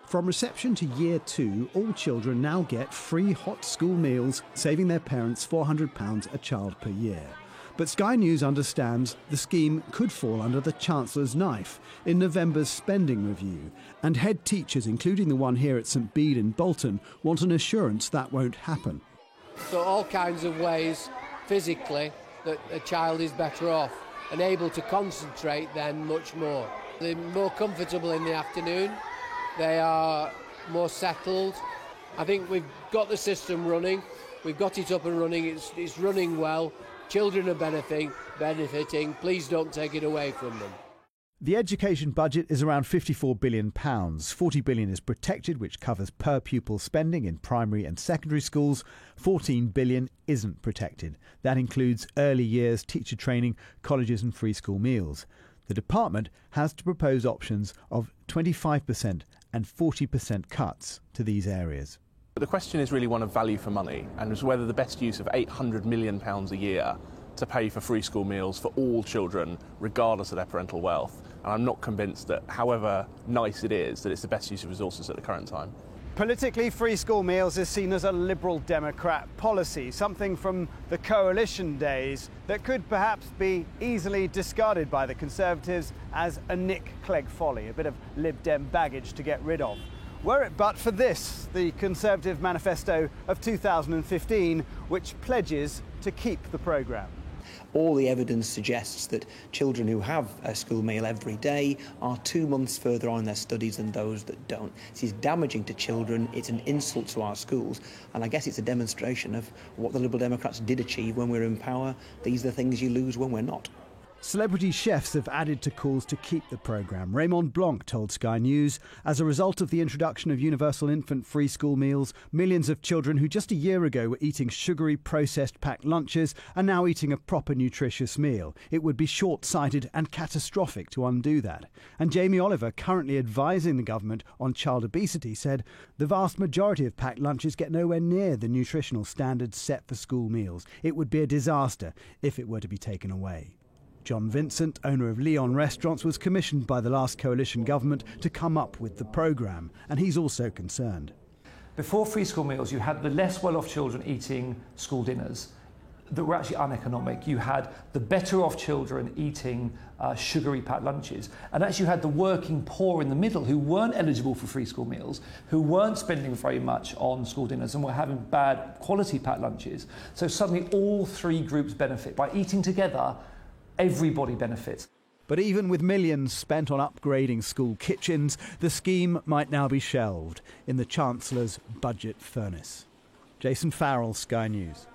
From reception to year 2, all children now get free hot school meals, saving their parents £400 a child per year. But Sky News understands the scheme could fall under the Chancellor's knife in November's spending review, and head teachers, including the one here at St Bede in Bolton, want an assurance that won't happen. So all kinds of ways, physically, that a child is better off and able to concentrate then much more. They're more comfortable in the afternoon, they are more settled. I think we've got the system running, we've got it up and running, it's running well. Children are benefiting, please don't take it away from them. The education budget is around £54 billion. £40 billion is protected, which covers per pupil spending in primary and secondary schools. £14 billion isn't protected. That includes early years, teacher training, colleges and free school meals. The department has to propose options of 25% and 40% cuts to these areas. But the question is really one of value for money, and is whether the best use of £800 million a year to pay for free school meals for all children, regardless of their parental wealth. And I'm not convinced that, however nice it is, that it's the best use of resources at the current time. Politically, free school meals is seen as a Liberal Democrat policy, something from the coalition days that could perhaps be easily discarded by the Conservatives as a Nick Clegg folly, a bit of Lib Dem baggage to get rid of. Were it but for this, the Conservative manifesto of 2015, which pledges to keep the programme. All the evidence suggests that children who have a school meal every day are 2 months further on in their studies than those that don't. This is damaging to children, it's an insult to our schools, and I guess it's a demonstration of what the Liberal Democrats did achieve when we were in power. These are the things you lose when we're not. Celebrity chefs have added to calls to keep the programme. Raymond Blanc told Sky News, as a result of the introduction of universal infant free school meals, millions of children who just a year ago were eating sugary, processed packed lunches are now eating a proper nutritious meal. It would be short-sighted and catastrophic to undo that. And Jamie Oliver, currently advising the government on child obesity, said the vast majority of packed lunches get nowhere near the nutritional standards set for school meals. It would be a disaster if it were to be taken away. John Vincent, owner of Leon Restaurants, was commissioned by the last coalition government to come up with the programme, and he's also concerned. Before free school meals, you had the less well-off children eating school dinners that were actually uneconomic. You had the better-off children eating sugary packed lunches, and actually you had the working poor in the middle who weren't eligible for free school meals, who weren't spending very much on school dinners and were having bad quality packed lunches. So suddenly all three groups benefit. By eating together, everybody benefits. But even with millions spent on upgrading school kitchens, the scheme might now be shelved in the Chancellor's budget furnace. Jason Farrell, Sky News.